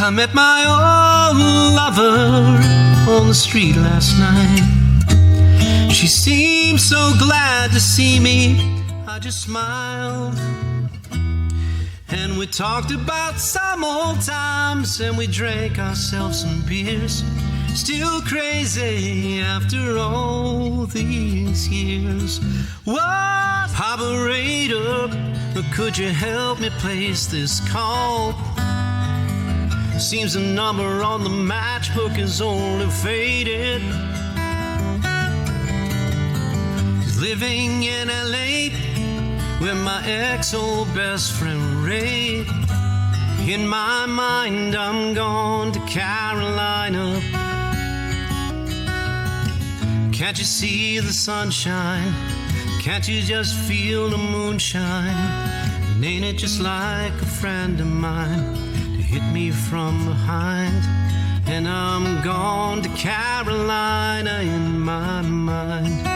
I met my old lover on the street last night. She seemed so glad to see me. I just smiled, and we talked about some old times, and we drank ourselves some beers. Still crazy after all these years. What, operator, could you help me place this call? Seems the number on the matchbook is only faded. Living in LA with my ex-old best friend Ray. In my mind I'm gone to Carolina. Can't you see the sunshine? Can't you just feel the moonshine? And ain't it just like a friend of mine to hit me from behind? And I'm gone to Carolina in my mind.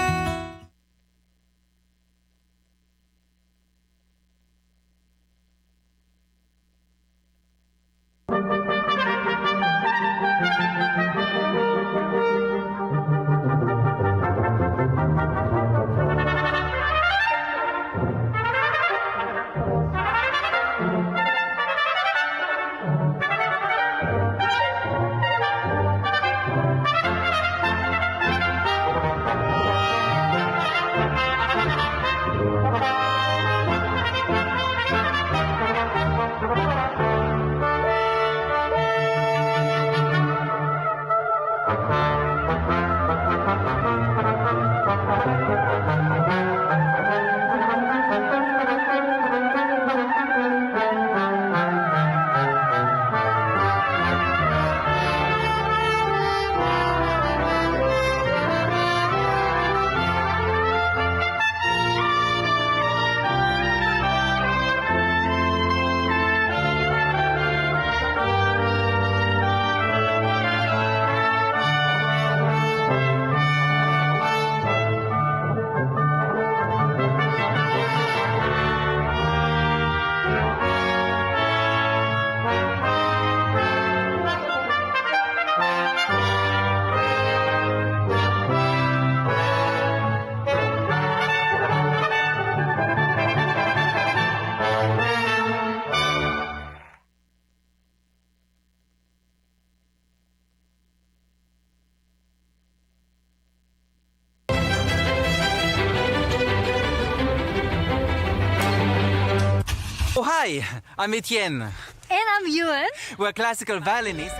Oh, hi, I'm Etienne. And I'm Ewan. We're classical violinists.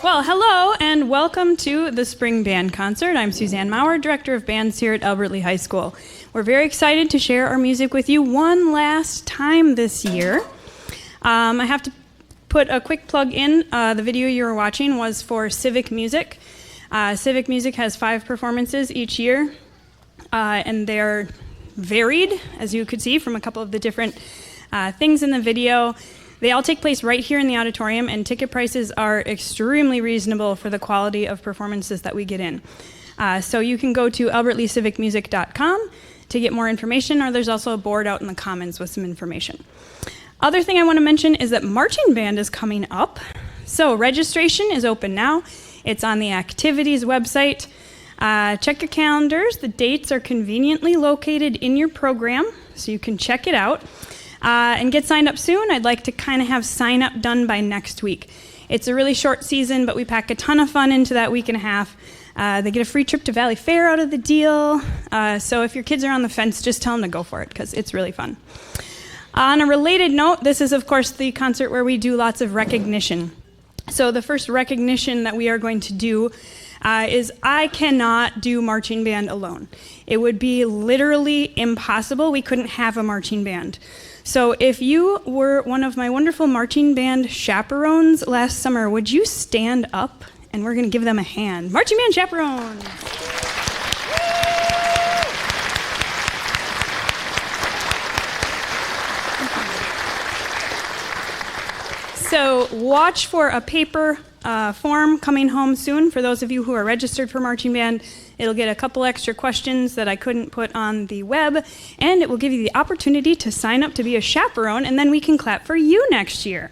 Well, hello and welcome to the Spring Band Concert. I'm Suzanne Maurer, Director of Bands here at Albert Lea High School. We're very excited to share our music with you one last time this year. I have to put a quick plug in. The video you were watching was for Civic Music. Civic Music has 5 performances each year, and they're varied, as you could see from a couple of the different things in the video. They all take place right here in the auditorium, and ticket prices are extremely reasonable for the quality of performances that we get in. So you can go to albertleacivicmusic.com to get more information, or there's also a board out in the commons with some information. Other thing I want to mention is that marching band is coming up. So registration is open now. It's on the activities website. Check your calendars. The dates are conveniently located in your program, so you can check it out. And get signed up soon. I'd like to kind of have sign up done by next week. It's a really short season, but we pack a ton of fun into that week and a half. They get a free trip to Valley Fair out of the deal. So if your kids are on the fence, just tell them to go for it, because it's really fun. On a related note, this is, of course, the concert where we do lots of recognition. So the first recognition that we are going to do is I cannot do marching band alone. It would be literally impossible. We couldn't have a marching band. So if you were one of my wonderful marching band chaperones last summer, would you stand up? And we're going to give them a hand. Marching band chaperone. So watch for a paper form coming home soon for those of you who are registered for marching band. It'll get a couple extra questions that I couldn't put on the web, and it will give you the opportunity to sign up to be a chaperone, and then we can clap for you next year.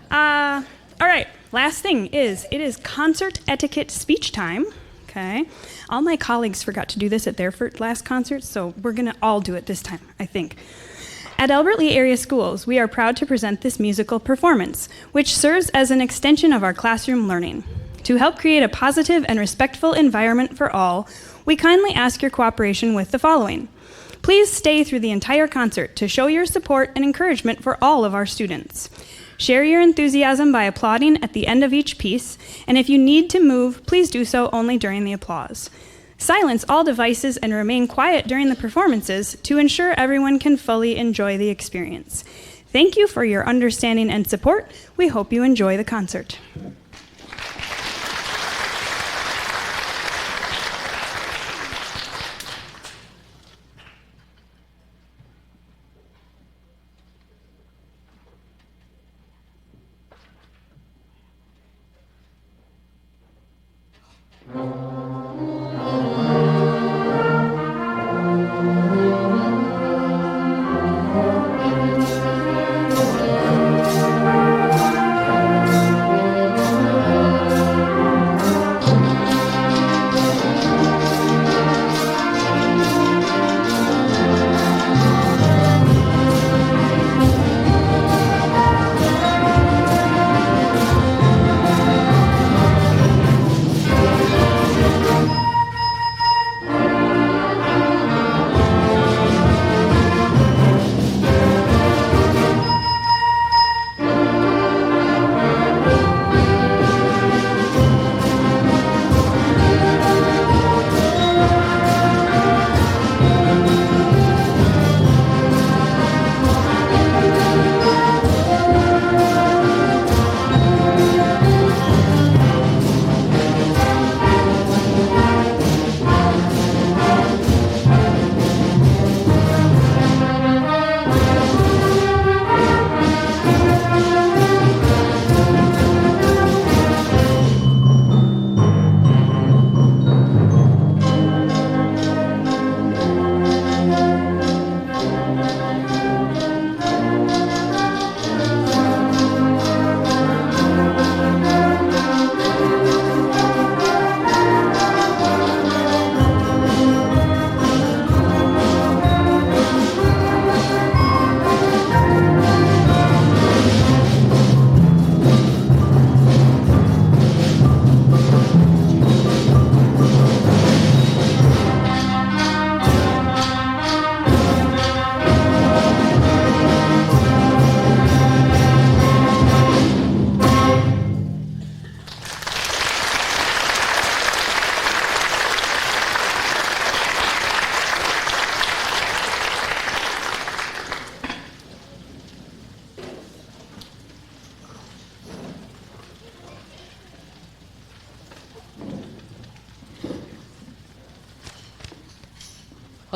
All right, last thing is, it is concert etiquette speech time, okay? All my colleagues forgot to do this at their last concert, so we're gonna all do it this time, I think. At Albert Lea Area Schools, we are proud to present this musical performance, which serves as an extension of our classroom learning. To help create a positive and respectful environment for all, we kindly ask your cooperation with the following. Please stay through the entire concert to show your support and encouragement for all of our students. Share your enthusiasm by applauding at the end of each piece, and if you need to move, please do so only during the applause. Silence all devices and remain quiet during the performances to ensure everyone can fully enjoy the experience. Thank you for your understanding and support. We hope you enjoy the concert.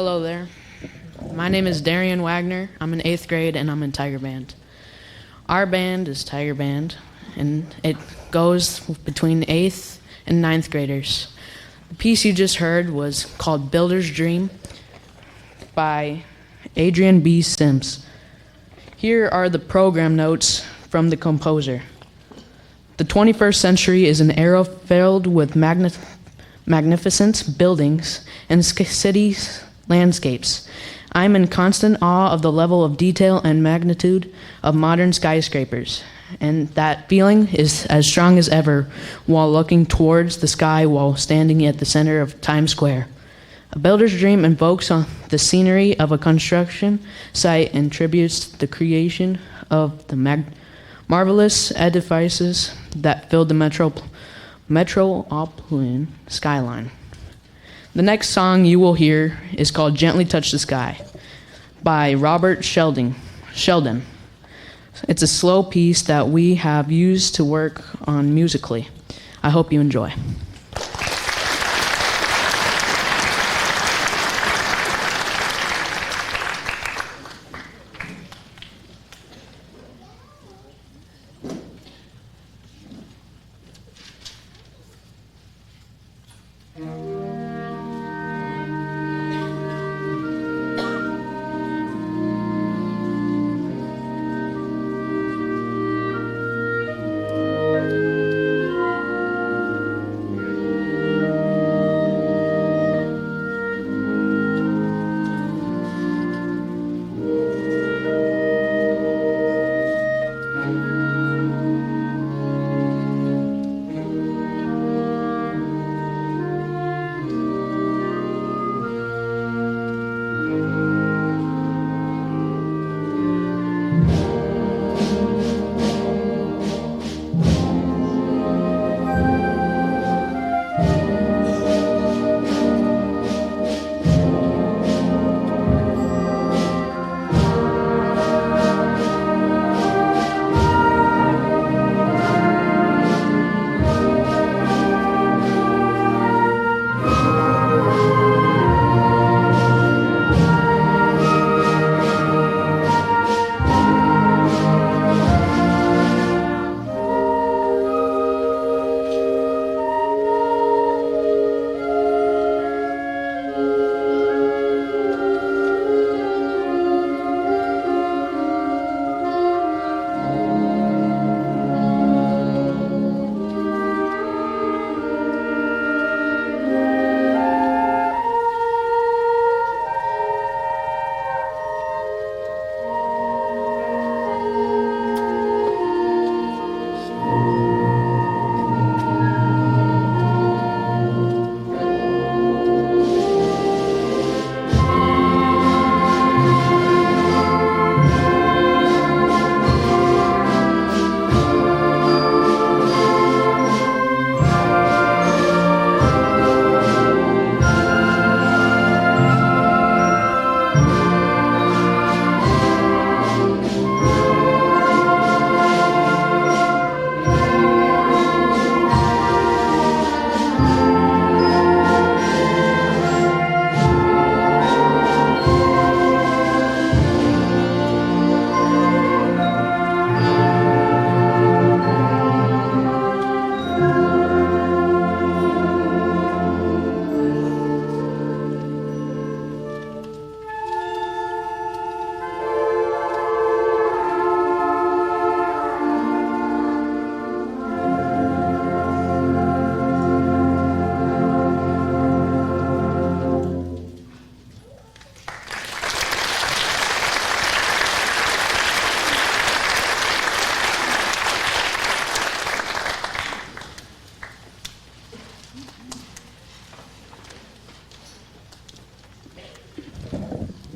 Hello there. My name is Darian Wagner. I'm in 8th grade and I'm in Tiger Band. Our band is Tiger Band, and it goes between 8th and 9th graders. The piece you just heard was called Builder's Dream by Adrian B. Sims. Here are the program notes from the composer. The 21st century is an era filled with magnificent buildings and cities landscapes. I'm in constant awe of the level of detail and magnitude of modern skyscrapers, and that feeling is as strong as ever while looking towards the sky while standing at the center of Times Square. A builder's dream invokes on the scenery of a construction site and tributes the creation of the marvelous edifices that fill the metropolitan skyline. The next song you will hear is called Gently Touch the Sky by Robert Sheldon. It's a slow piece that we have used to work on musically. I hope you enjoy.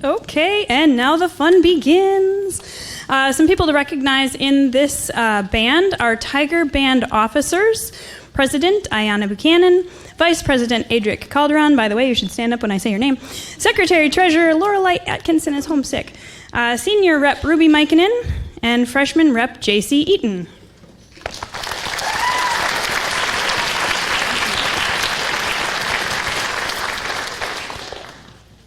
Okay, and now the fun begins. Some people to recognize in this band are Tiger Band officers, President Ayanna Buchanan, Vice President Adric Calderon. By the way, you should stand up when I say your name. Secretary Treasurer Lorelei Atkinson is homesick. Senior Rep Ruby Mikinen, and Freshman Rep J.C. Eaton.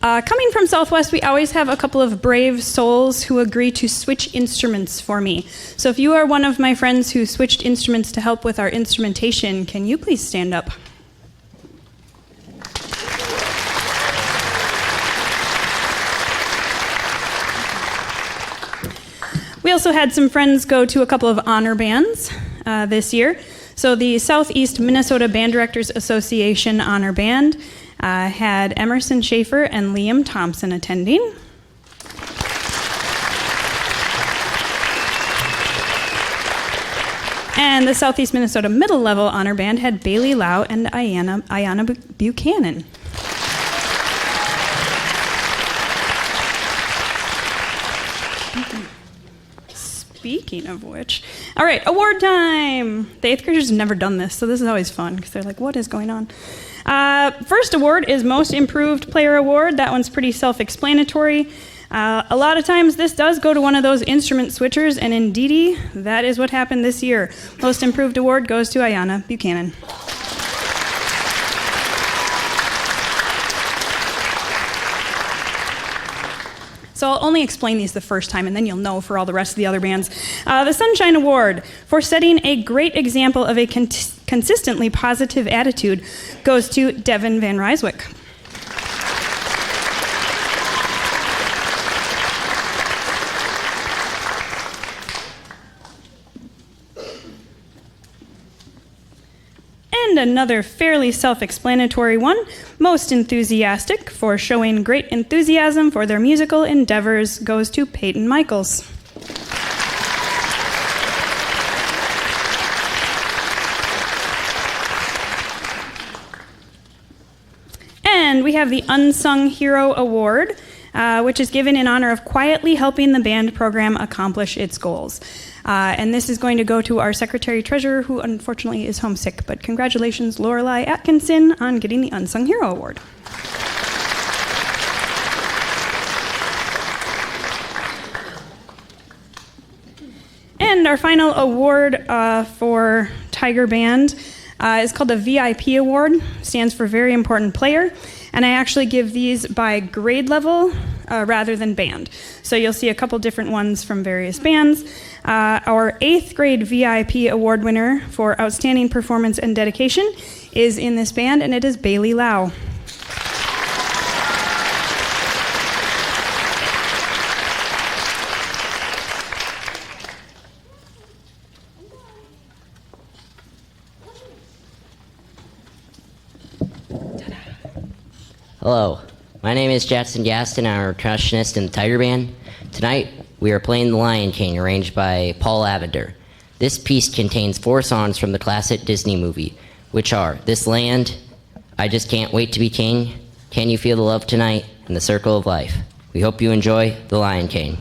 Coming from Southwest, we always have a couple of brave souls who agree to switch instruments for me. So if you are one of my friends who switched instruments to help with our instrumentation, can you please stand up? We also had some friends go to a couple of honor bands this year. So the Southeast Minnesota Band Directors Association Honor Band had Emerson Schaefer and Liam Thompson attending. And the Southeast Minnesota Middle Level Honor Band had Bailey Lau and Ayanna Buchanan. Speaking of which, all right, award time. The 8th graders have never done this, so this is always fun because they're like, what is going on? First award is Most Improved Player Award. That one's pretty self-explanatory. A lot of times this does go to one of those instrument switchers, and indeedy, that is what happened this year. Most Improved Award goes to Ayanna Buchanan. So I'll only explain these the first time, and then you'll know for all the rest of the other bands. The Sunshine Award for setting a great example of a consistently positive attitude goes to Devin Van Ryswick. And another fairly self-explanatory one, Most Enthusiastic for showing great enthusiasm for their musical endeavors goes to Peyton Michaels. And we have the Unsung Hero Award, which is given in honor of quietly helping the band program accomplish its goals. And this is going to go to our secretary-treasurer, who unfortunately is homesick. But congratulations, Lorelei Atkinson, on getting the Unsung Hero Award. And our final award for Tiger Band is called the VIP Award. Stands for Very Important Player. And I actually give these by grade level rather than band. So you'll see a couple different ones from various bands. Our 8th grade VIP award winner for outstanding performance and dedication is in this band, and it is Bailey Lau. Hello, my name is Jackson Gaston. I'm a percussionist in the Tiger Band. Tonight, we are playing The Lion King, arranged by Paul Lavender. This piece contains 4 songs from the classic Disney movie, which are This Land, I Just Can't Wait to Be King, Can You Feel the Love Tonight, and The Circle of Life. We hope you enjoy The Lion King.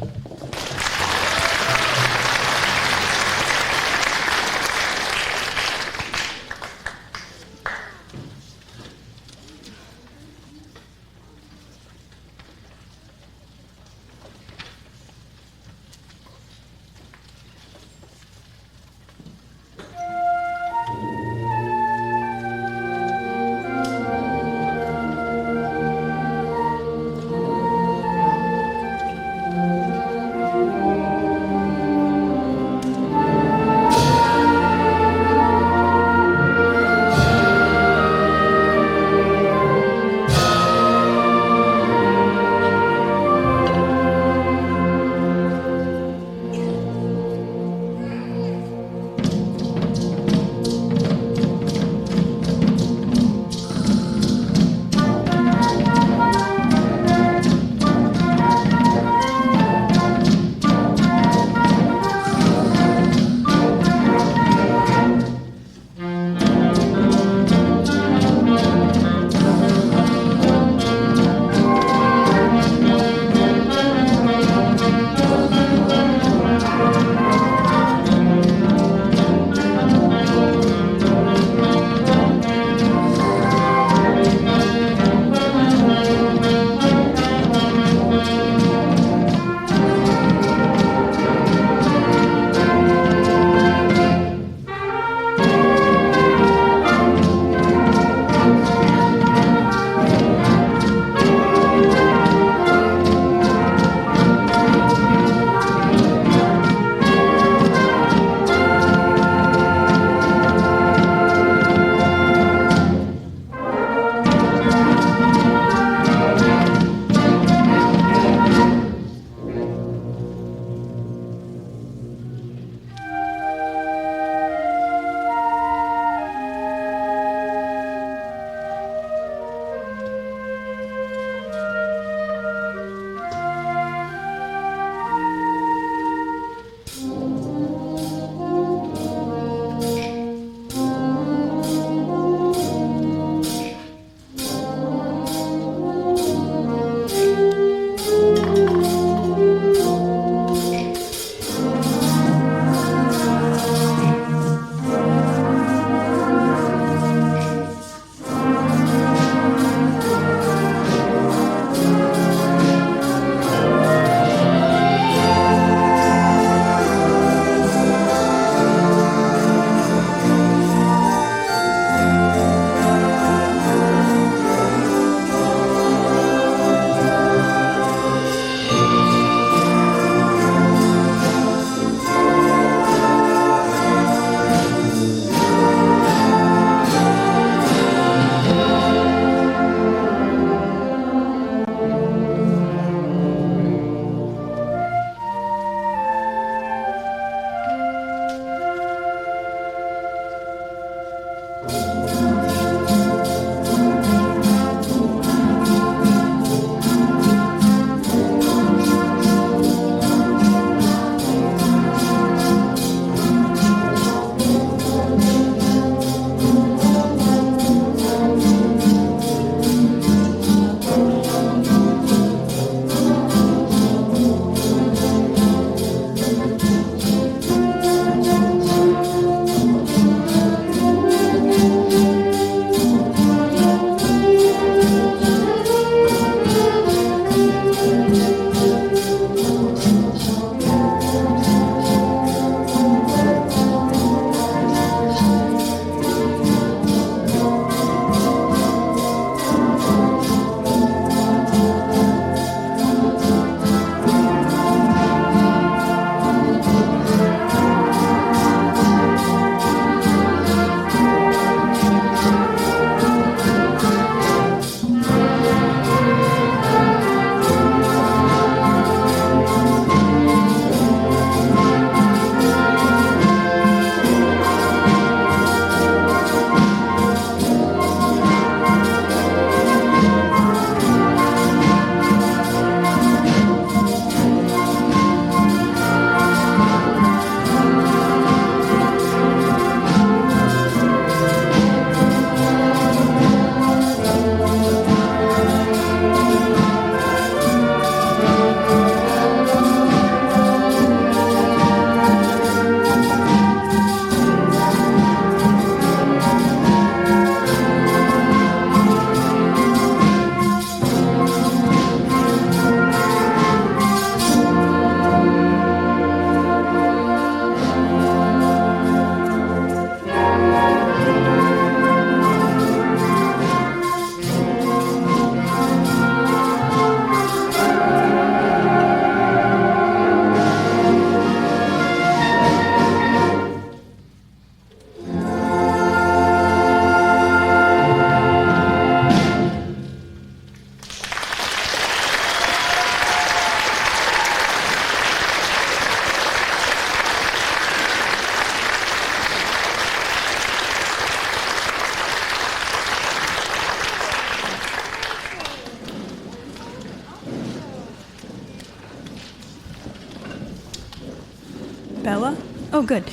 Oh, good.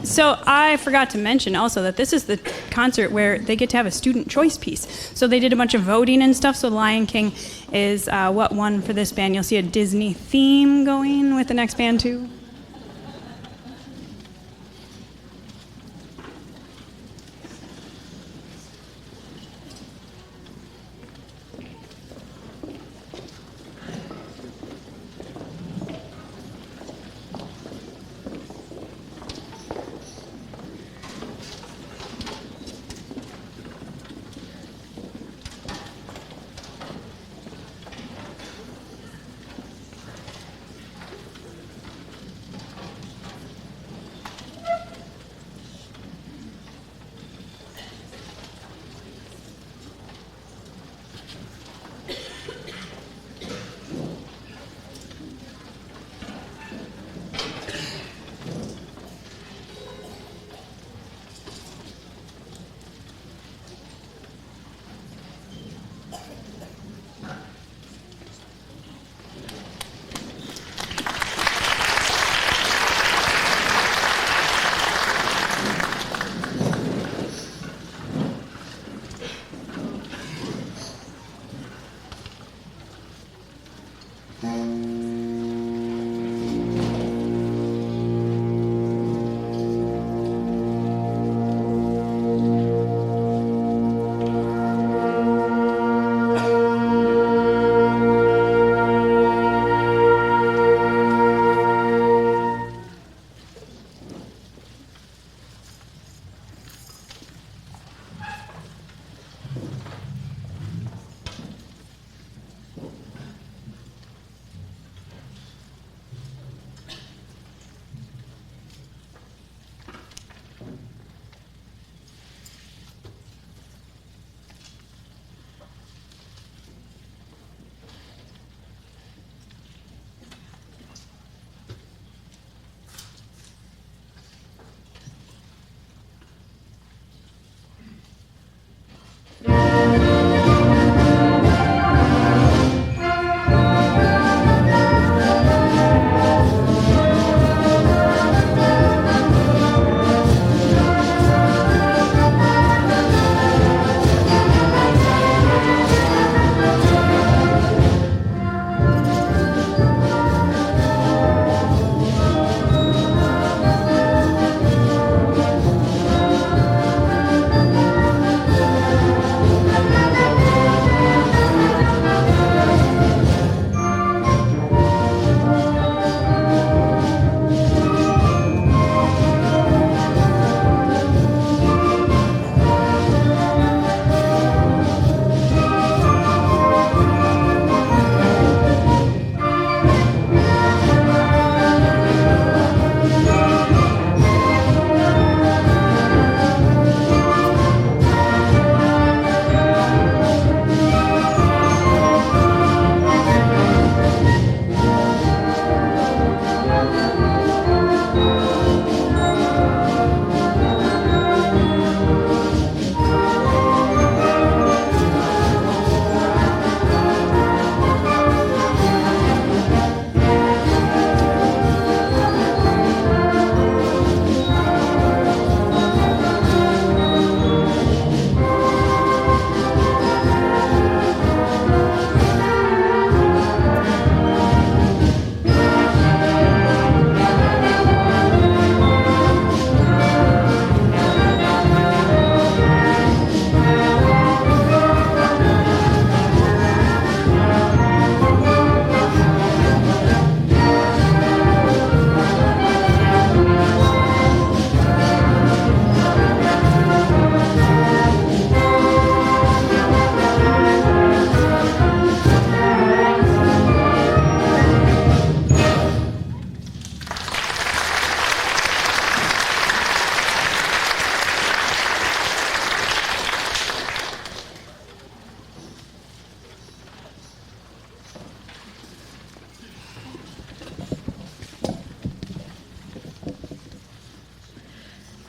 So I forgot to mention also that this is the concert where they get to have a student choice piece. So they did a bunch of voting and stuff. So Lion King is what won for this band. You'll see a Disney theme going with the next band too.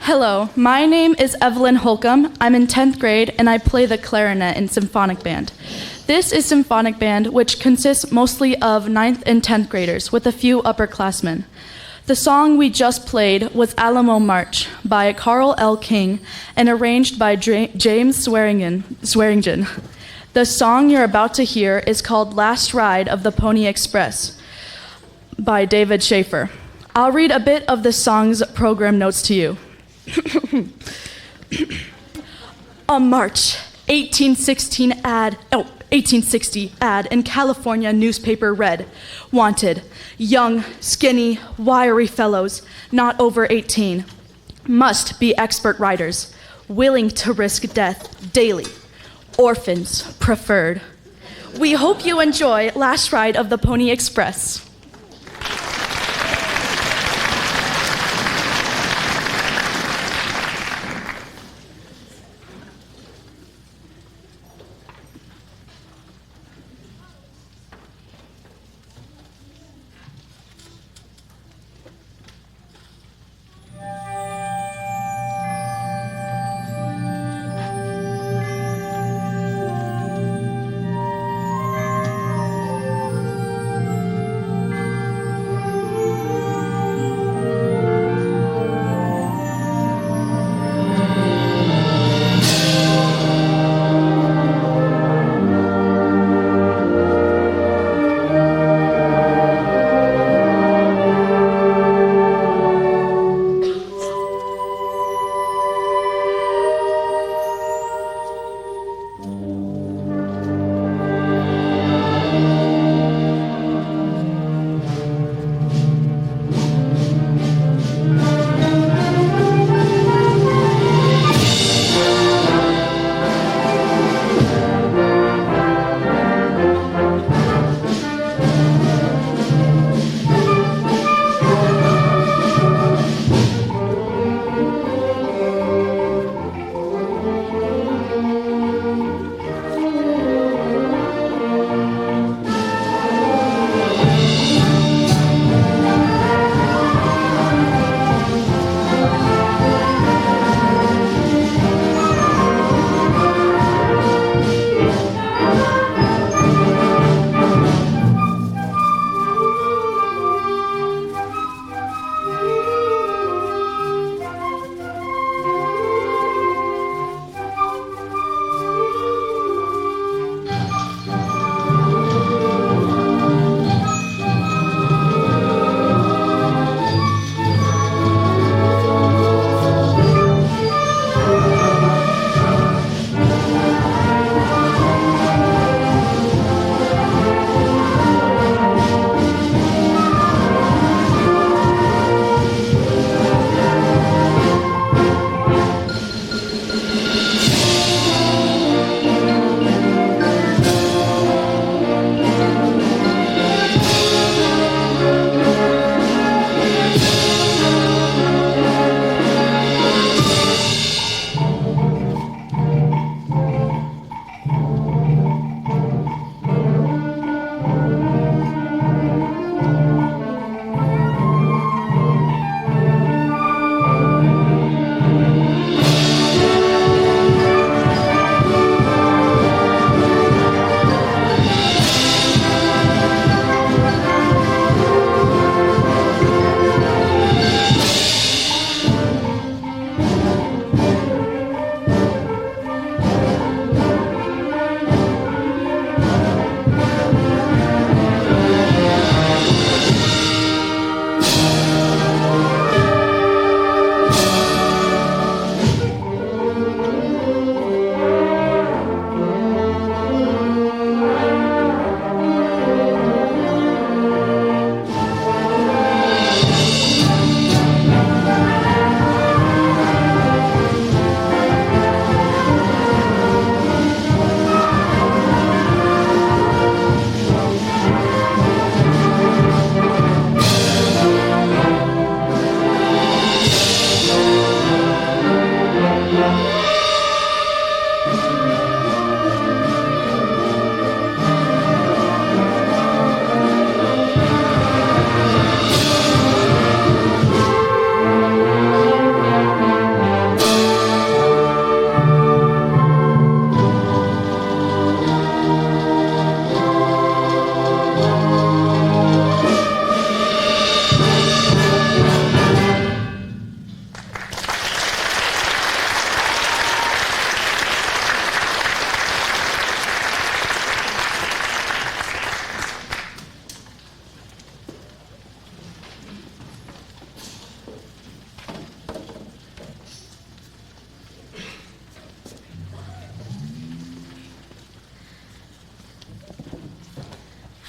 Hello, my name is Evelyn Holcomb. I'm in 10th grade and I play the clarinet in symphonic band. This is symphonic band, which consists mostly of 9th and 10th graders with a few upperclassmen. The song we just played was Alamo March by Carl L. King and arranged by James Swearingen. The song you're about to hear is called Last Ride of the Pony Express by David Schaefer. I'll read a bit of the song's program notes to you. A March 1860 ad in California newspaper read, wanted, young, skinny, wiry fellows, not over 18, must be expert riders, willing to risk death daily, orphans preferred. We hope you enjoy Last Ride of the Pony Express.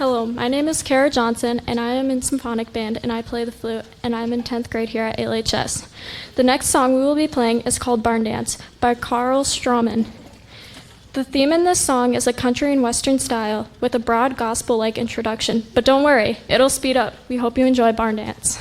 Hello, my name is Kara Johnson, and I am in symphonic band, and I play the flute, and I'm in 10th grade here at LHS. The next song we will be playing is called Barn Dance by Carl Stroman. The theme in this song is a country and western style with a broad gospel-like introduction, but don't worry, it'll speed up. We hope you enjoy Barn Dance.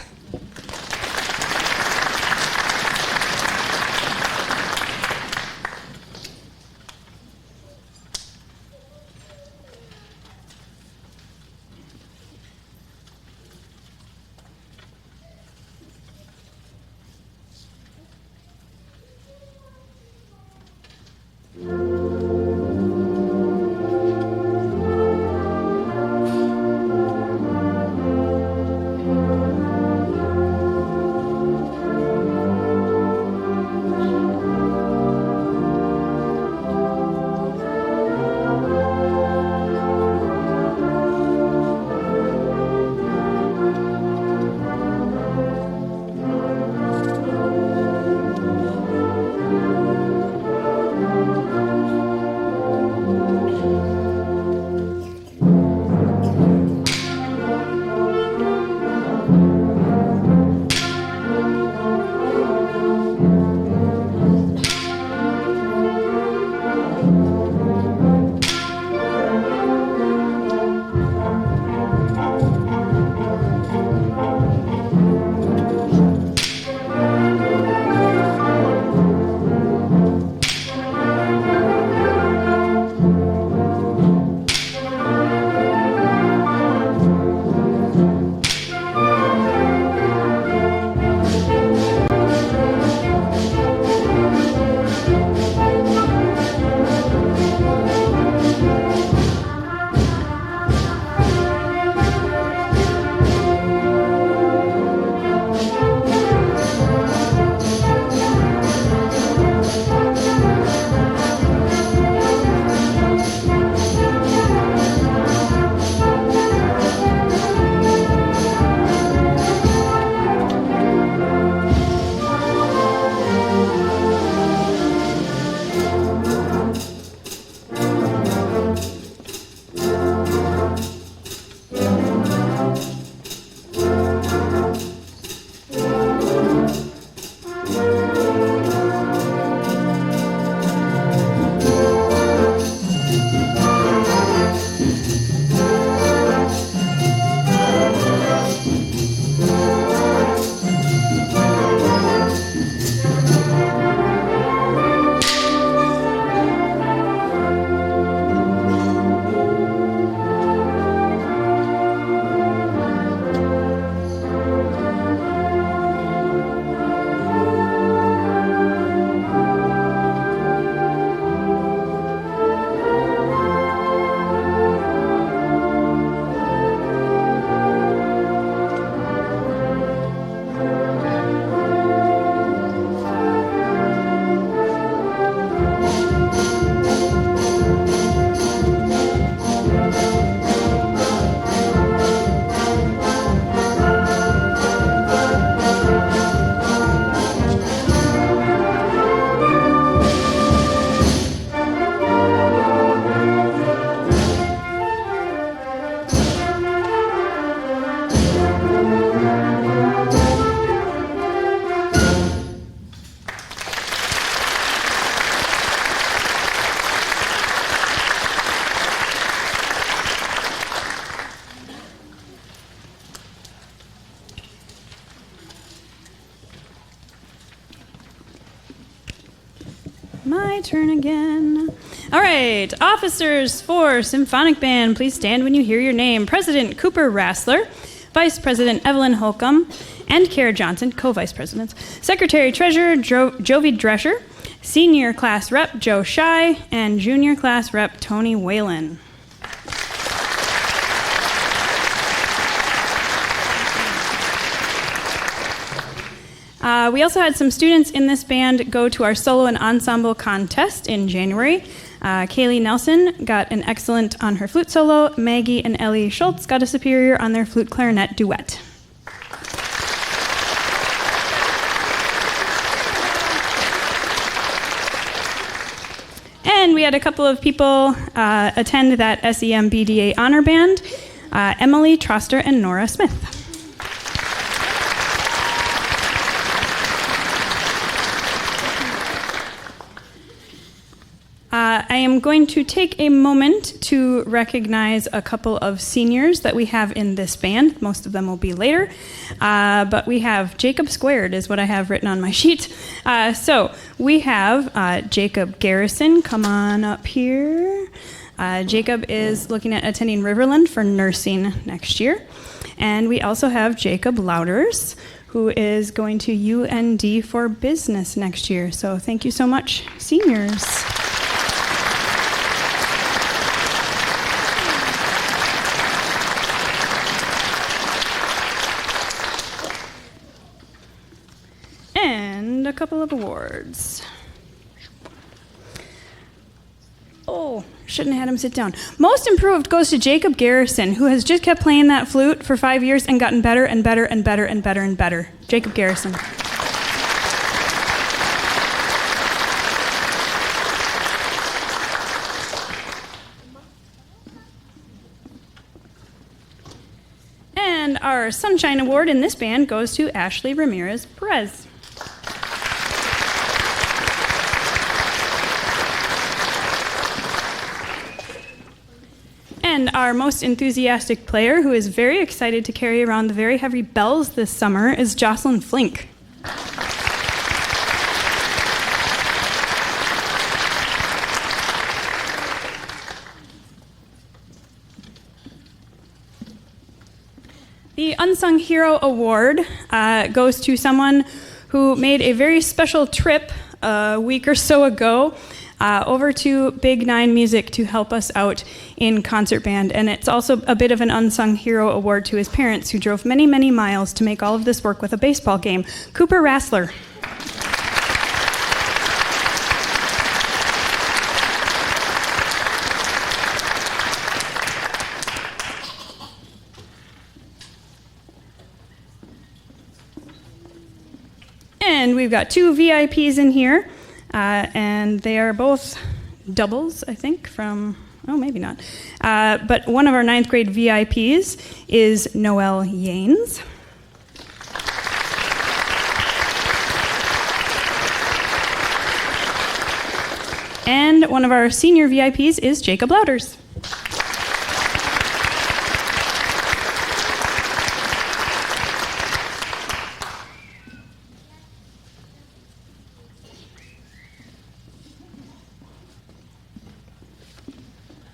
My turn again. All right, officers for Symphonic Band, please stand when you hear your name. President Cooper Rassler, Vice President Evelyn Holcomb, and Kara Johnson, co-vice presidents. Secretary Treasurer Jovi Drescher, Senior Class Rep Joe Shy, and Junior Class Rep Tony Whalen. We also had some students in this band go to our solo and ensemble contest in January. Kaylee Nelson got an excellent on her flute solo. Maggie and Ellie Schultz got a superior on their flute clarinet duet. And we had a couple of people attend that SEM BDA honor band. Emily Troster and Nora Smith. I am going to take a moment to recognize a couple of seniors that we have in this band. Most of them will be later. But we have Jacob Squared is what I have written on my sheet. So we have Jacob Garrison. Come on up here. Jacob is looking at attending Riverland for nursing next year. And we also have Jacob Louders, who is going to UND for business next year. So thank you so much, seniors. And a couple of awards. Oh, shouldn't have had him sit down. Most improved goes to Jacob Garrison, who has just kept playing that flute for 5 years and gotten better and better and better and better and better. Jacob Garrison. And our Sunshine Award in this band goes to Ashley Ramirez Perez. And our most enthusiastic player, who is very excited to carry around the very heavy bells this summer, is Jocelyn Flink. The Unsung Hero Award goes to someone who made a very special trip a week or so ago over to Big Nine Music to help us out in concert band. And it's also a bit of an Unsung Hero Award to his parents, who drove many, many miles to make all of this work with a baseball game. Cooper Rassler. And we've got two VIPs in here, and they are both doubles, I think, from, oh, maybe not. But one of our 9th grade VIPs is Noelle Yanes. And one of our senior VIPs is Jacob Louders.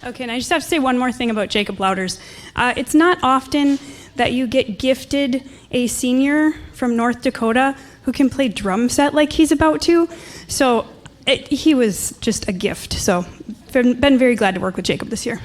Okay, and I just have to say one more thing about Jacob Louders. It's not often that you get gifted a senior from North Dakota who can play drum set like he's about to. So he was just a gift. So been very glad to work with Jacob this year.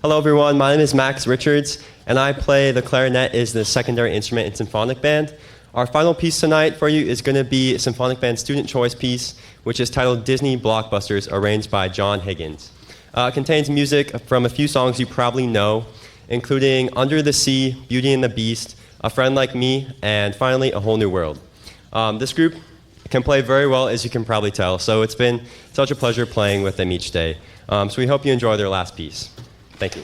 Hello everyone, my name is Max Richards, and I play the clarinet as the secondary instrument in symphonic band. Our final piece tonight for you is going to be a symphonic band student choice piece, which is titled Disney Blockbusters, arranged by John Higgins. It contains music from a few songs you probably know, including Under the Sea, Beauty and the Beast, A Friend Like Me, and finally, A Whole New World. This group can play very well, as you can probably tell, so it's been such a pleasure playing with them each day. So we hope you enjoy their last piece. Thank you.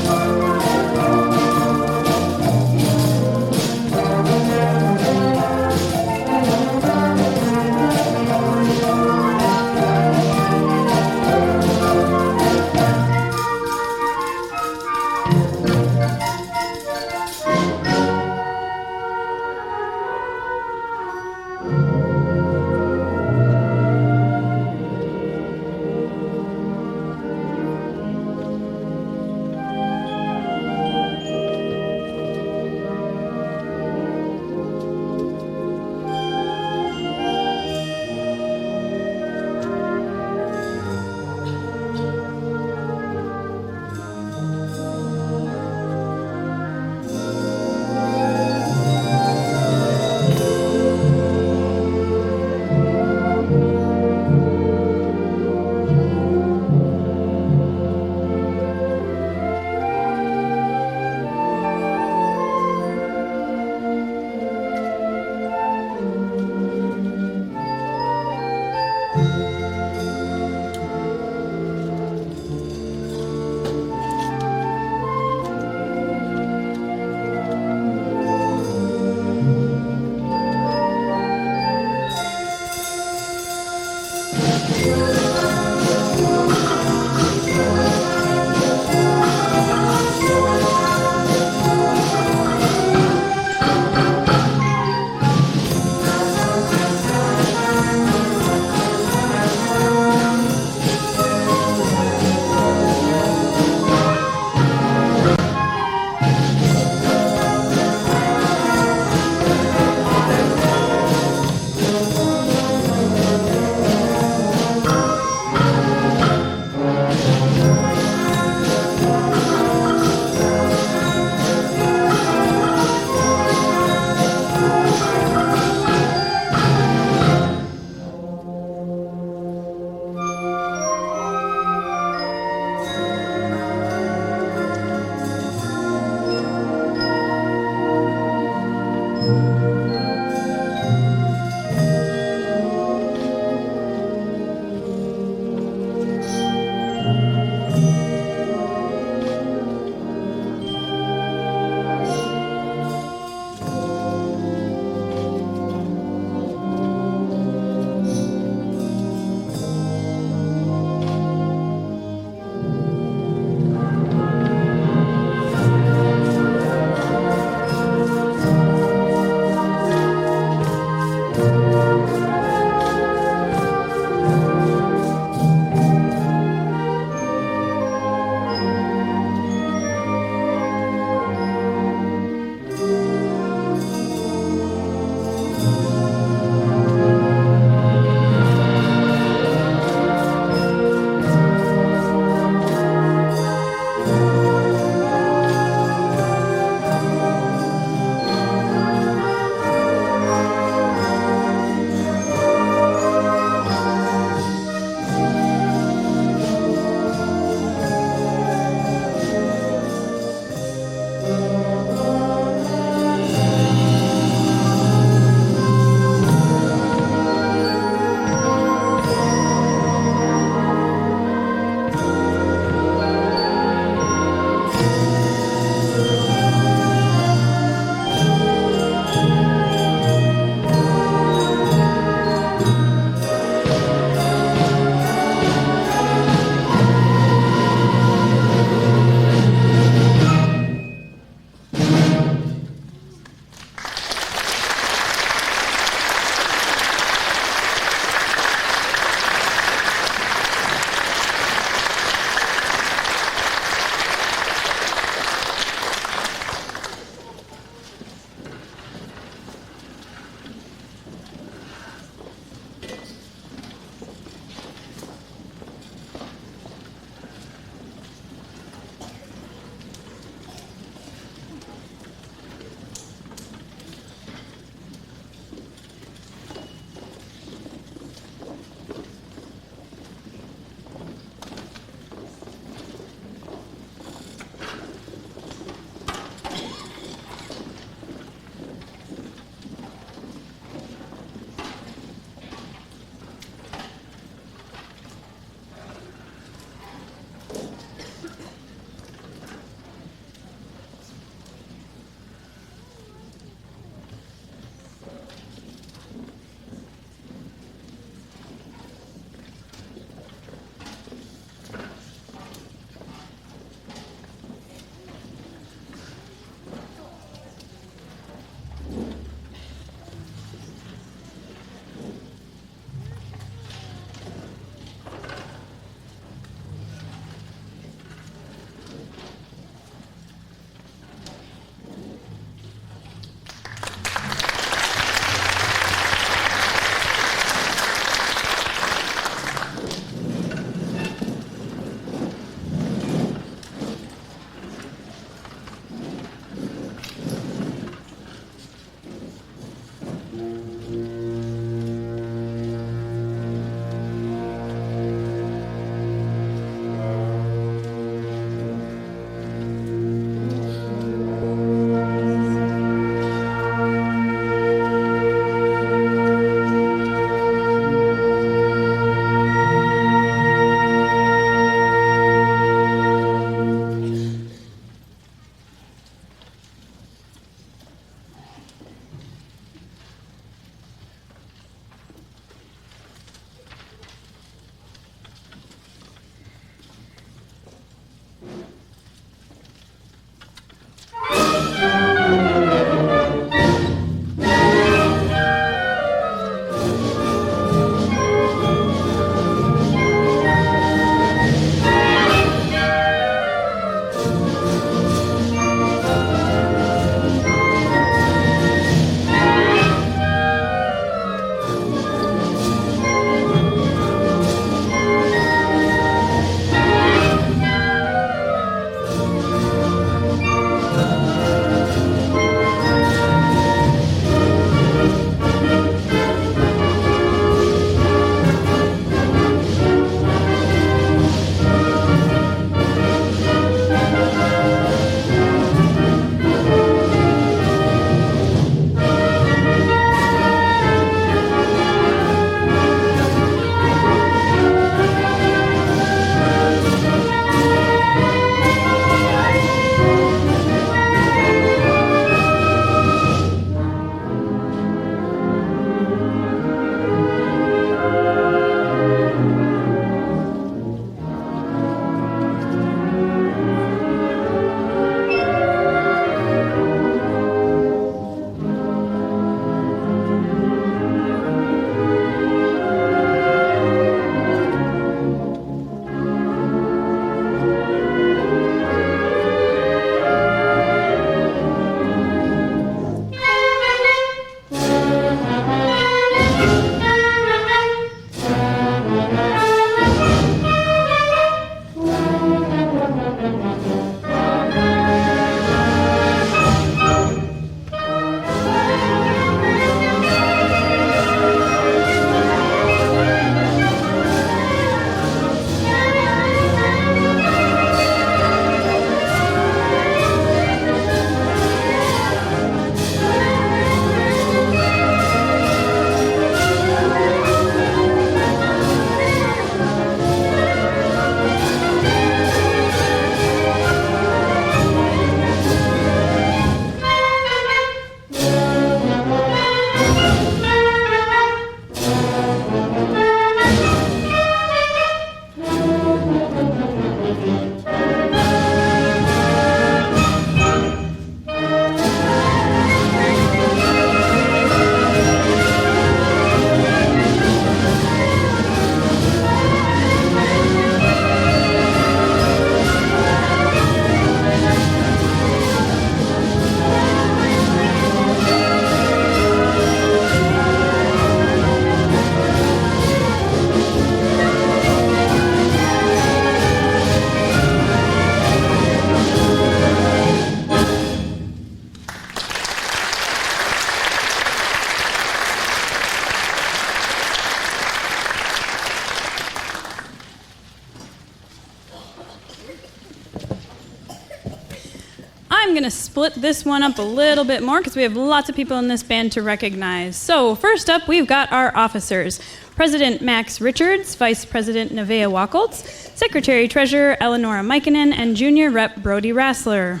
going to split this one up a little bit more because we have lots of people in this band to recognize. So first up, we've got our officers. President Max Richards, Vice President Nevaeh Wacholtz, Secretary Treasurer Eleonora Mikinen, and Junior Rep Brody Rassler.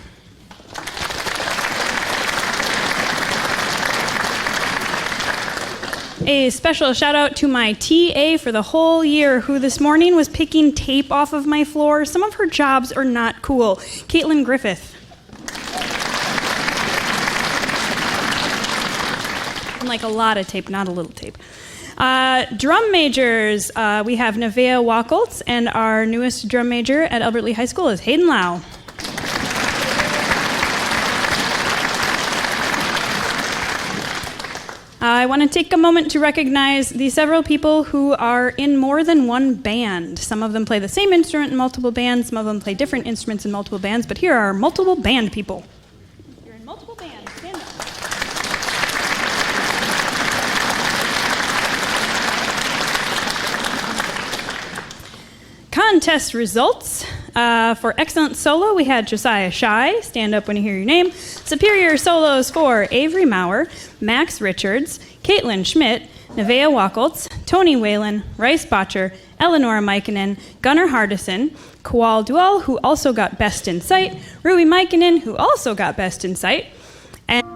A special shout out to my TA for the whole year, who this morning was picking tape off of my floor. Some of her jobs are not cool. Caitlin Griffith. And like a lot of tape, not a little tape. Drum majors, we have Nevaeh Wacholtz, and our newest drum major at Albert Lee High School is Hayden Lau. I want to take a moment to recognize the several people who are in more than one band. Some of them play the same instrument in multiple bands, some of them play different instruments in multiple bands, but here are multiple band people. You're in multiple bands. Stand up. Contest results. For excellent solo, we had Josiah Shy. Stand up when you hear your name. Superior solos for Avery Maurer, Max Richards, Caitlin Schmidt, Nevaeh Wacholtz, Tony Whalen, Rice Botcher, Eleonora Mikinen, Gunnar Hardison, Kowal Dual, who also got Best in Sight, Rui Mikinen, who also got Best in Sight, and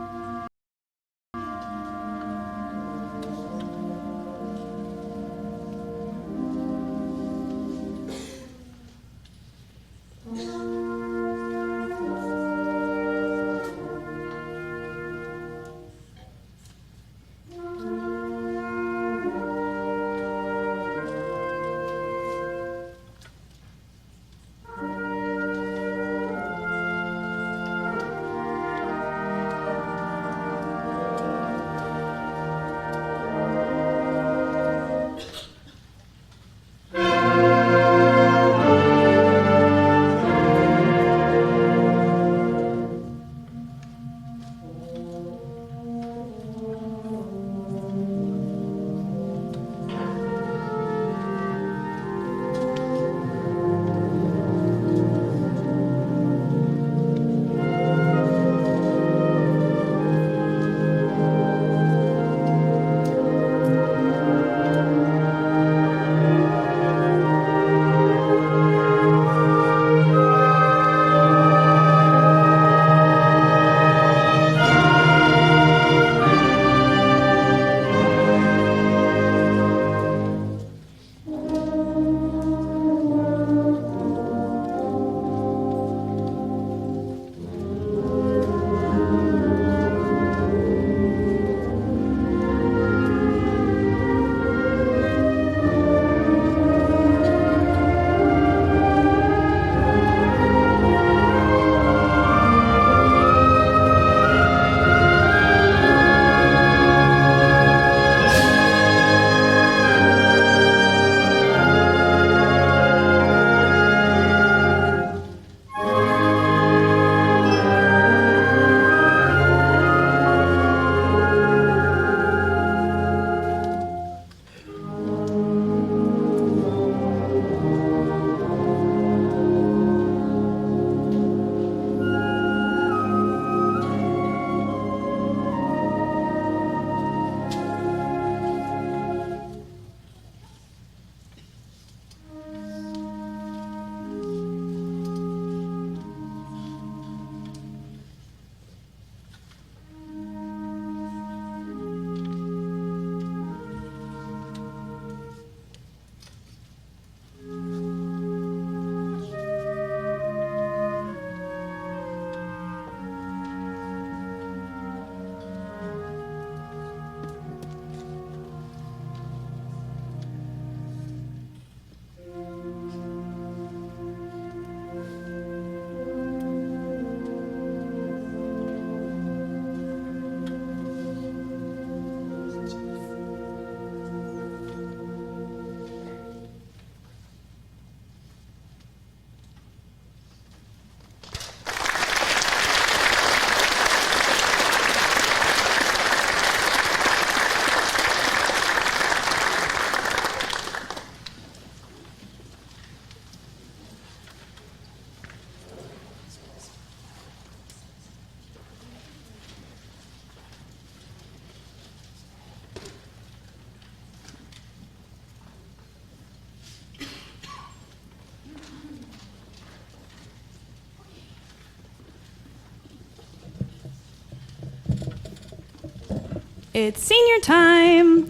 It's senior time.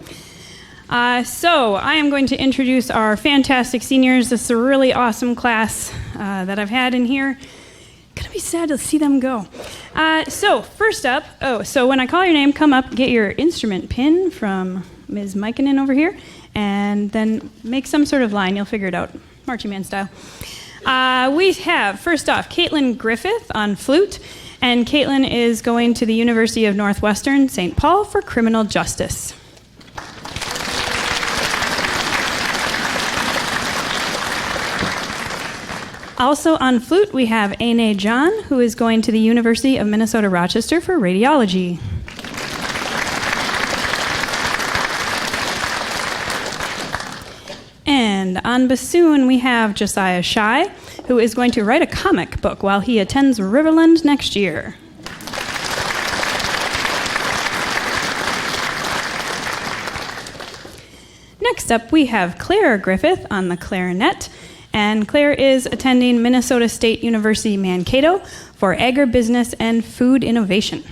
So I am going to introduce our fantastic seniors. This is a really awesome class that I've had in here. Gonna be sad to see them go. So first up, so when I call your name, come up, get your instrument pin from Ms. Mikinen over here, and then make some sort of line. You'll figure it out, marching band style. We have, first off, Caitlin Griffith on flute, and Caitlin is going to the University of Northwestern St. Paul for criminal justice. Also on flute, we have Aine John, who is going to the University of Minnesota Rochester for radiology. And on bassoon, we have Josiah Shy, who is going to write a comic book while he attends Riverland next year. Next up, we have Claire Griffith on the clarinet, and Claire is attending Minnesota State University Mankato for agribusiness and food innovation.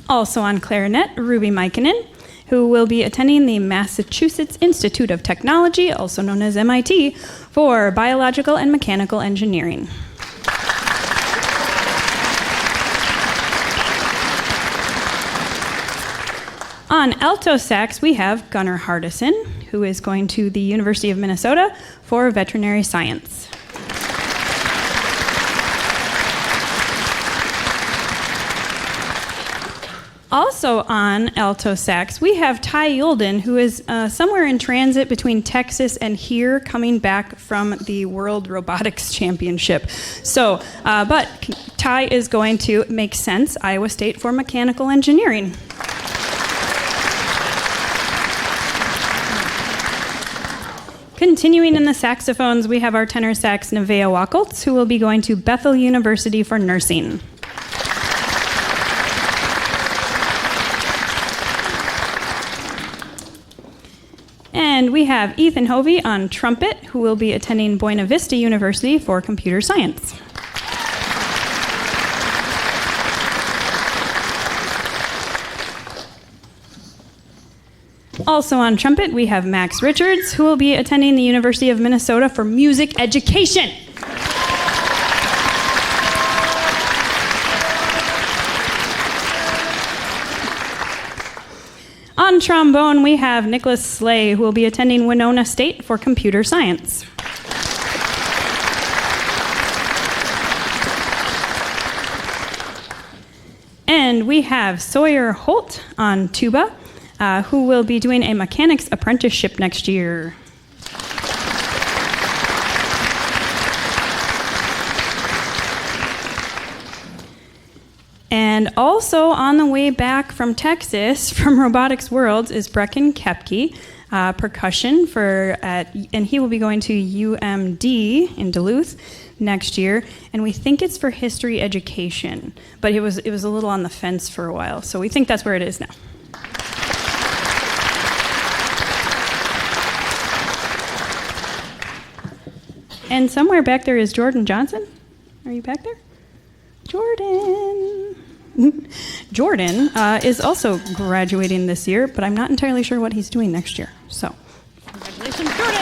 Also on clarinet, Ruby Mikinen, who will be attending the Massachusetts Institute of Technology, also known as MIT, for biological and mechanical engineering. On alto sax, we have Gunnar Hardison, who is going to the University of Minnesota for veterinary science. Also on alto sax, we have Ty Yulden, who is somewhere in transit between Texas and here, coming back from the World Robotics Championship. So, but Ty is going to, make sense, Iowa State for mechanical engineering. Continuing in the saxophones, we have our tenor sax, Nevaeh Wacholtz, who will be going to Bethel University for nursing. And we have Ethan Hovey on trumpet, who will be attending Buena Vista University for computer science. Also on trumpet, we have Max Richards, who will be attending the University of Minnesota for music education. On trombone, we have Nicholas Slay, who will be attending Winona State for computer science. And we have Sawyer Holt on tuba, who will be doing a mechanics apprenticeship next year. And also on the way back from Texas, from Robotics Worlds, is Brecken Kepke, percussion and he will be going to UMD in Duluth next year. And we think it's for history education, but it was a little on the fence for a while, so we think that's where it is now. And somewhere back there is Jordan Johnson. Are you back there? Jordan. Jordan is also graduating this year, but I'm not entirely sure what he's doing next year. So, congratulations, Jordan!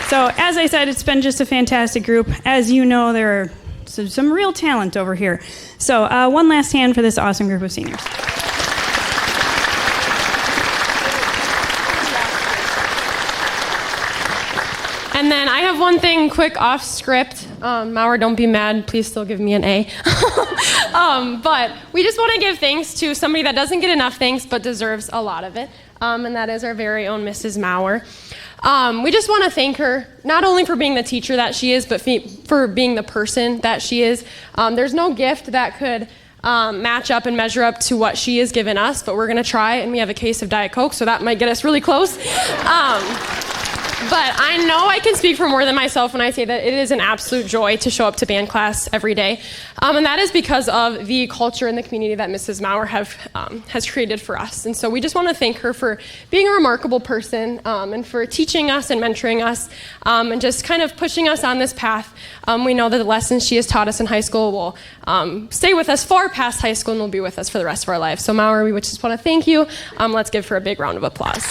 So, as I said, it's been just a fantastic group. As you know, there are some real talent over here. So, one last hand for this awesome group of seniors. And then I have one thing quick off script. Mauer, don't be mad. Please still give me an A. But we just want to give thanks to somebody that doesn't get enough thanks but deserves a lot of it. And that is our very own Mrs. Mauer. We just want to thank her, not only for being the teacher that she is, but for being the person that she is. There's no gift that could match up and measure up to what she has given us, but we're going to try, and we have a case of Diet Coke, so that might get us really close. But I know I can speak for more than myself when I say that it is an absolute joy to show up to band class every day. And that is because of the culture and the community that Mrs. Maurer has created for us. And so we just want to thank her for being a remarkable person and for teaching us and mentoring us and just kind of pushing us on this path. We know that the lessons she has taught us in high school will stay with us far past high school and will be with us for the rest of our lives. So Maurer, we just want to thank you. Let's give her a big round of applause.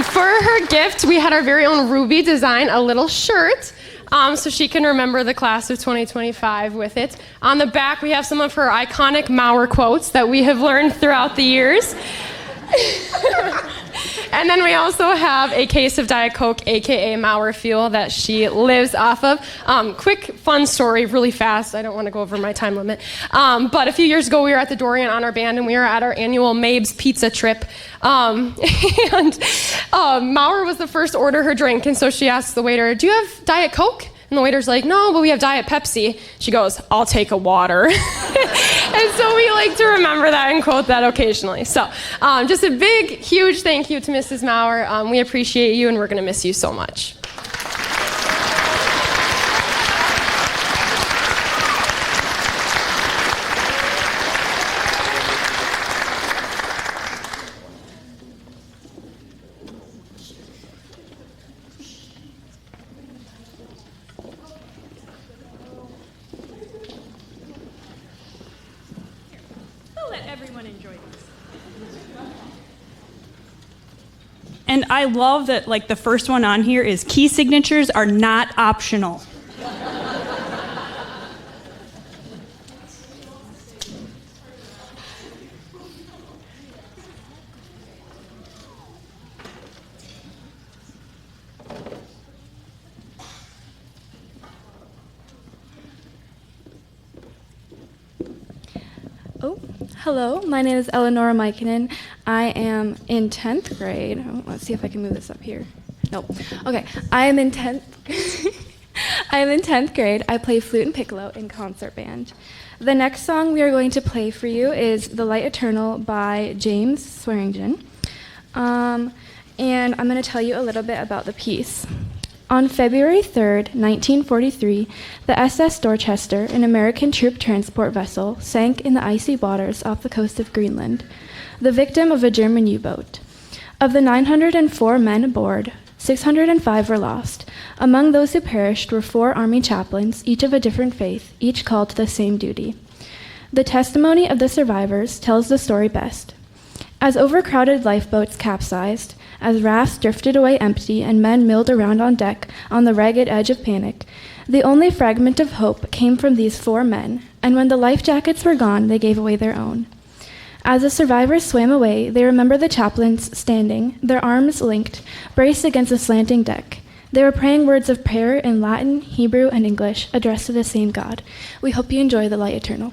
For her gift, we had our very own Ruby design a little shirt so she can remember the class of 2025 with it. On the back, we have some of her iconic Maurer quotes that we have learned throughout the years. And then we also have a case of Diet Coke, aka Maurer Fuel, that she lives off of. Quick, fun story, really fast. I don't want to go over my time limit. But a few years ago, we were at the Dorian Honor Band, and we were at our annual Mabes pizza trip. And Maurer was the first to order her drink, and so she asked the waiter, "Do you have Diet Coke?" And the waiter's like, "No, but we have Diet Pepsi." She goes, "I'll take a water." And so we like to remember that and quote that occasionally. So just a big, huge thank you to Mrs. Maurer. We appreciate you, and we're going to miss you so much. Let everyone enjoy this. And I love that, like, the first one on here is key signatures are not optional. Oh, hello. My name is Eleanor Mikinen. I am in 10th grade. Oh, let's see if I can move this up here. Nope. Okay. I am in 10th grade. I play flute and piccolo in concert band. The next song we are going to play for you is The Light Eternal by James Swearingen. And I'm going to tell you a little bit about the piece. On February 3rd, 1943, the SS Dorchester, an American troop transport vessel, sank in the icy waters off the coast of Greenland, the victim of a German U-boat. Of the 904 men aboard, 605 were lost. Among those who perished were 4 Army chaplains, each of a different faith, each called to the same duty. The testimony of the survivors tells the story best. As overcrowded lifeboats capsized, as rafts drifted away empty and men milled around on deck on the ragged edge of panic, the only fragment of hope came from these 4 men, and when the life jackets were gone, they gave away their own. As the survivors swam away, they remembered the chaplains standing, their arms linked, braced against the slanting deck. They were praying words of prayer in Latin, Hebrew, and English, addressed to the same God. We hope you enjoy The Light Eternal.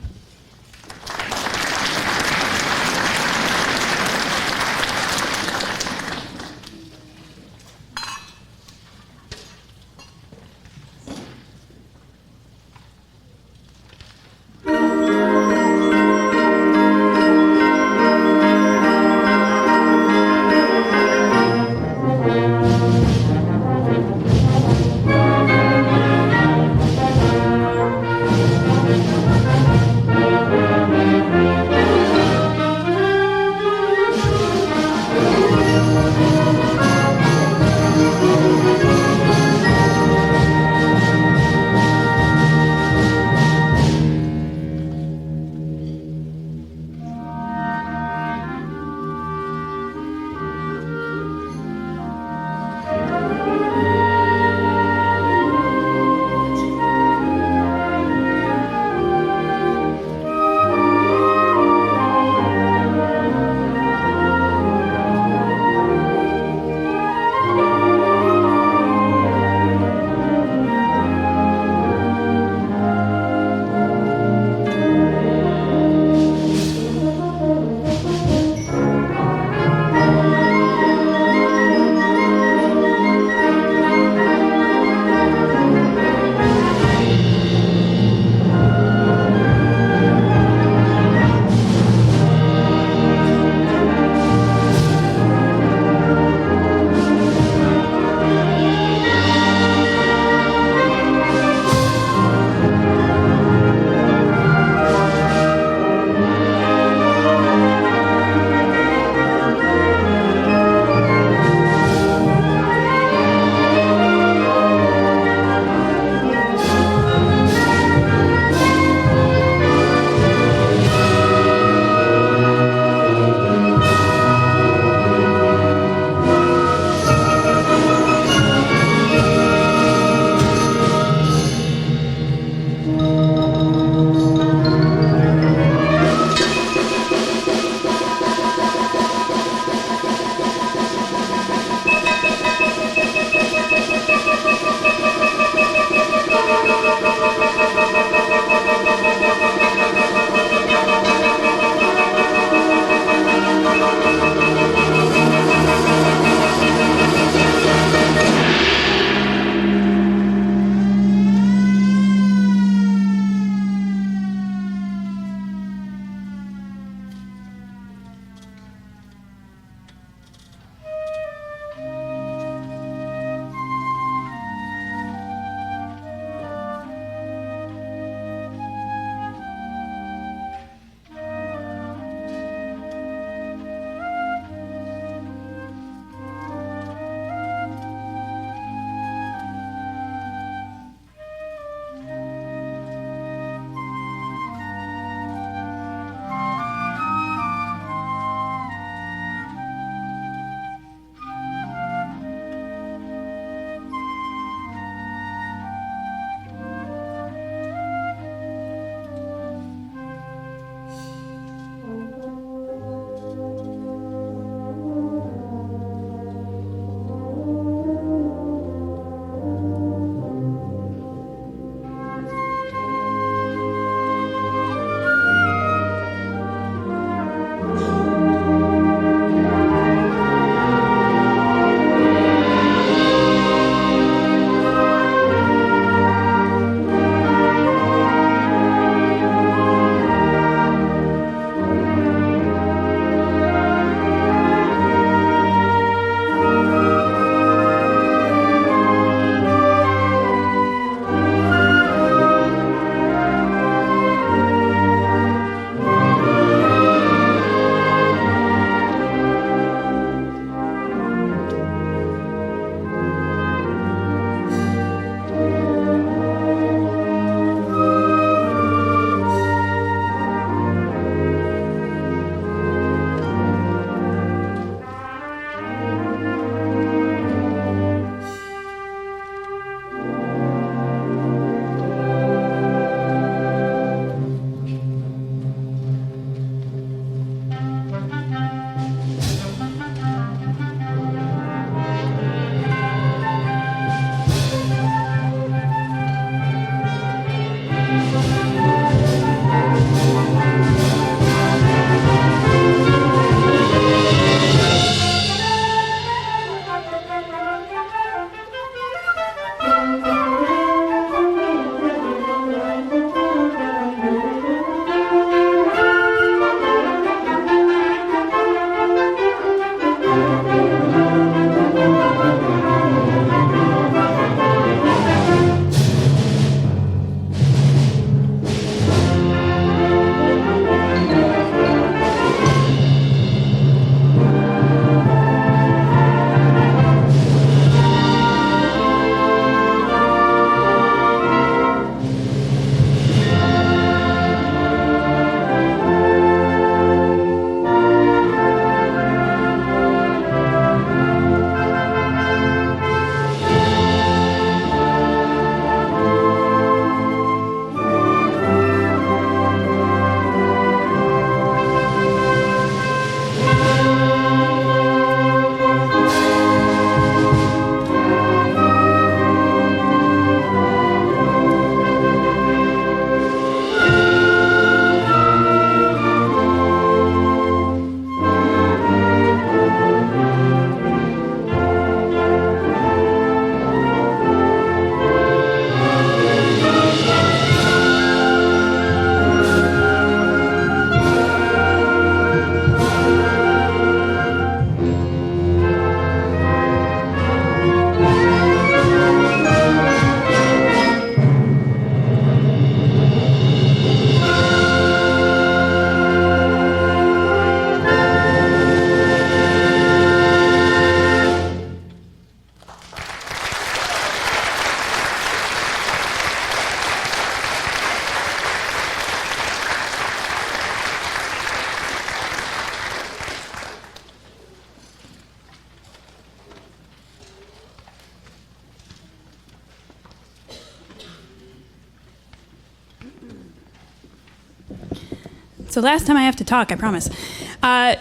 the last time I have to talk, I promise.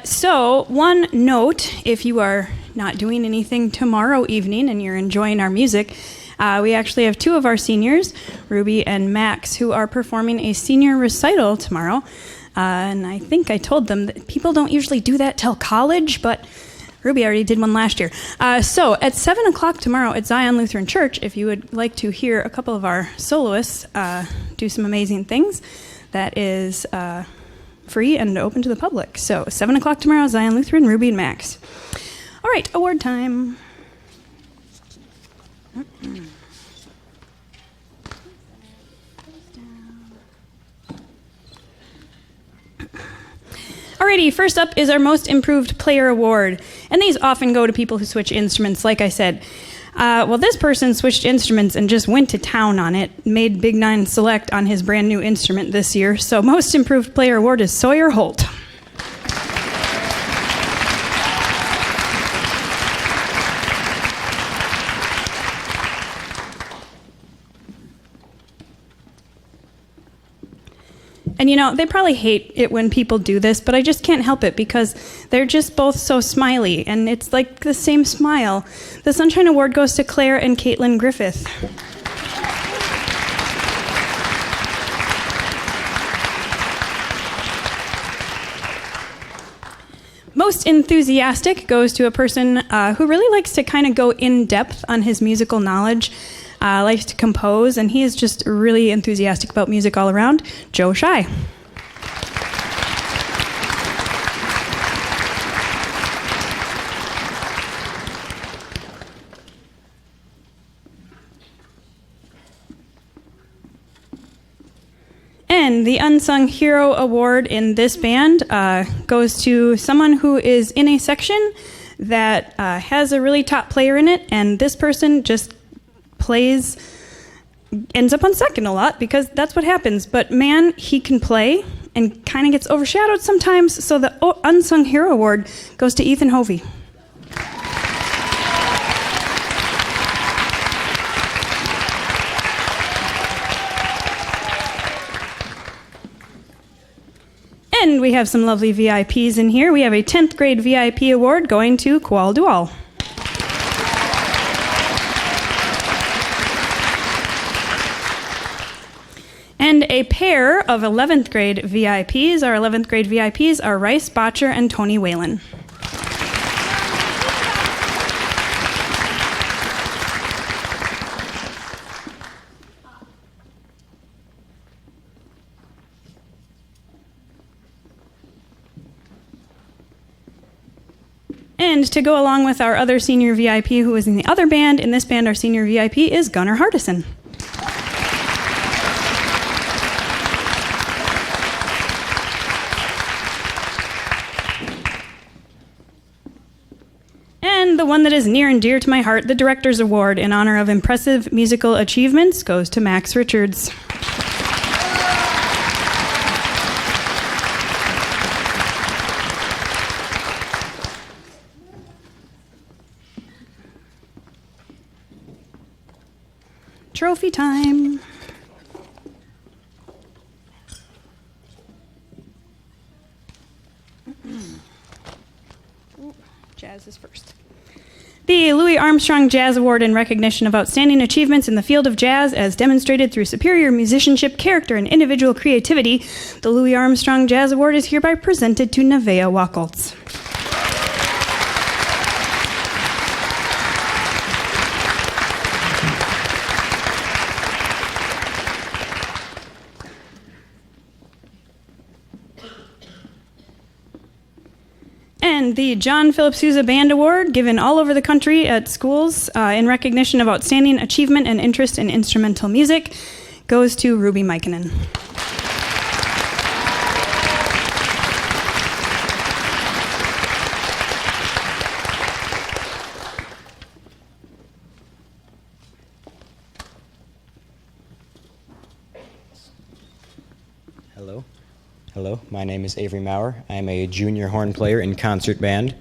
So, one note, if you are not doing anything tomorrow evening and you're enjoying our music, we actually have two of our seniors, Ruby and Max, who are performing a senior recital tomorrow. And I think I told them that people don't usually do that till college, but Ruby already did one last year. So at 7 o'clock tomorrow at Zion Lutheran Church, if you would like to hear a couple of our soloists do some amazing things, that is free and open to the public. So 7 o'clock tomorrow, Zion Lutheran, Ruby and Max. All right, award time. Alrighty, first up is our Most Improved Player Award. And these often go to people who switch instruments, like I said. Well, this person switched instruments and just went to town on it, made Big Nine select on his brand new instrument this year. So Most Improved Player Award is Sawyer Holt. And you know, they probably hate it when people do this, but I just can't help it because they're just both so smiley, and it's like the same smile. The Sunshine Award goes to Claire and Caitlin Griffith. Most enthusiastic goes to a person who really likes to kind of go in depth on his musical knowledge. Likes to compose, and he is just really enthusiastic about music all around. Joe Shy. And the Unsung Hero Award in this band goes to someone who is in a section that has a really top player in it, and this person just ends up on second a lot because that's what happens. But man, he can play and kind of gets overshadowed sometimes. So the Unsung Hero Award goes to Ethan Hovey. And we have some lovely VIPs in here. We have a 10th grade VIP award going to Kual Dual. And a pair of 11th grade VIPs. Our 11th grade VIPs are Rice Botcher and Tony Whalen. And to go along with our other senior VIP who is in the other band, in this band our senior VIP is Gunnar Hardison. And the one that is near and dear to my heart, the Director's Award in honor of impressive musical achievements, goes to Max Richards. Trophy time. Jazz is first. The Louis Armstrong Jazz Award in recognition of outstanding achievements in the field of jazz as demonstrated through superior musicianship, character, and individual creativity. The Louis Armstrong Jazz Award is hereby presented to Nevaeh Wacholtz. And the John Philip Sousa Band Award, given all over the country at schools in recognition of outstanding achievement and interest in instrumental music, goes to Ruby Mikinen. Hello, my name is Avery Maurer. I am a junior horn player in concert band.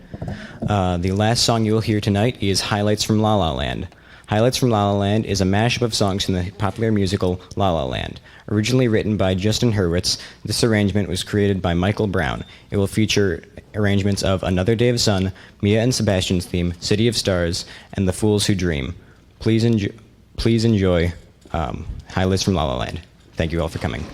The last song you will hear tonight is Highlights from La La Land. Highlights from La La Land is a mashup of songs from the popular musical La La Land. Originally written by Justin Hurwitz, this arrangement was created by Michael Brown. It will feature arrangements of Another Day of Sun, Mia and Sebastian's theme, City of Stars, and The Fools Who Dream. Please enjoy Highlights from La La Land. Thank you all for coming.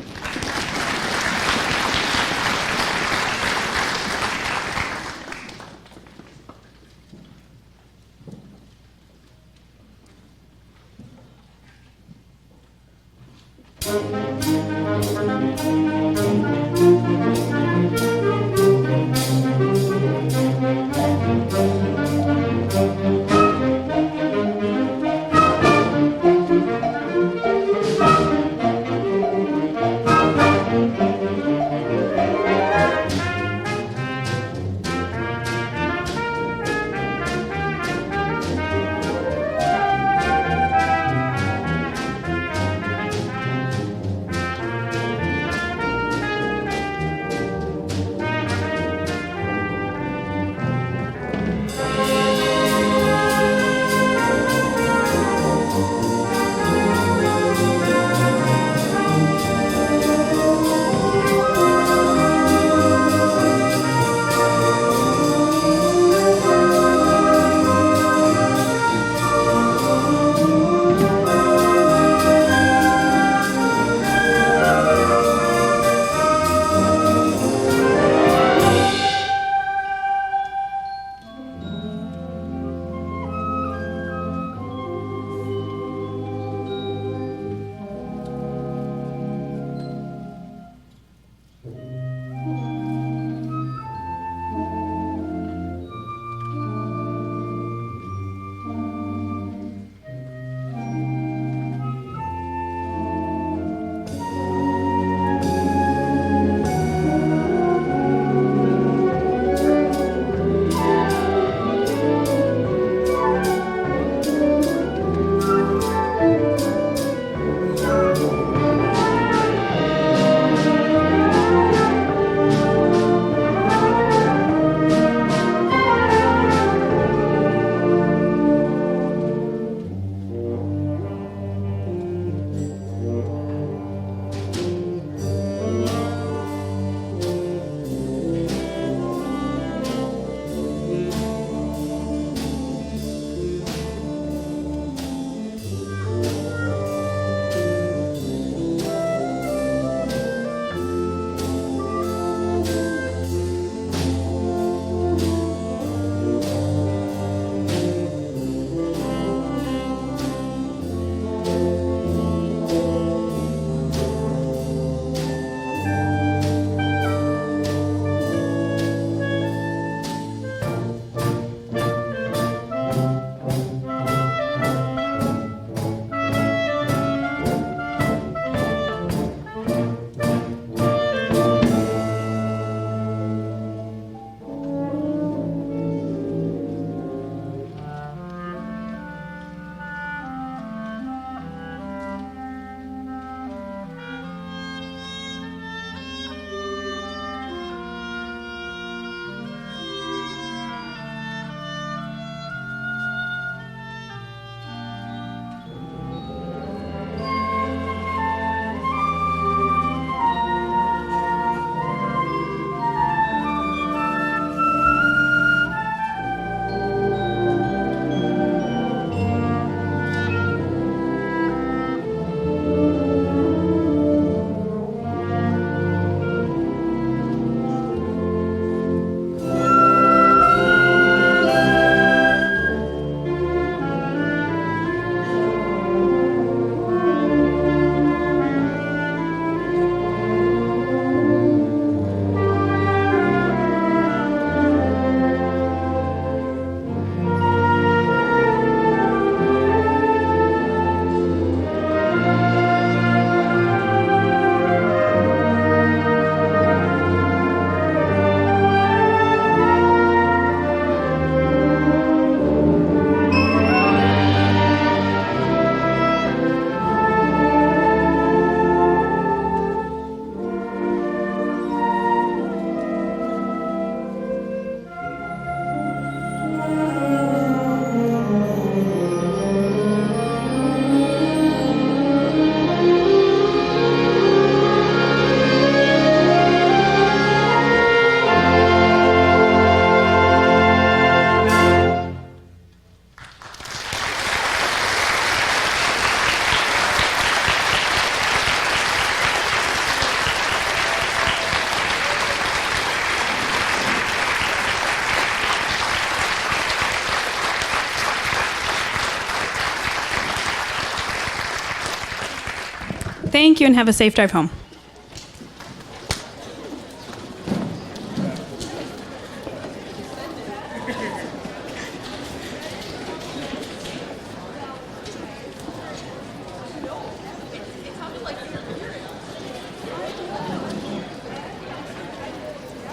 Thank you and have a safe drive home.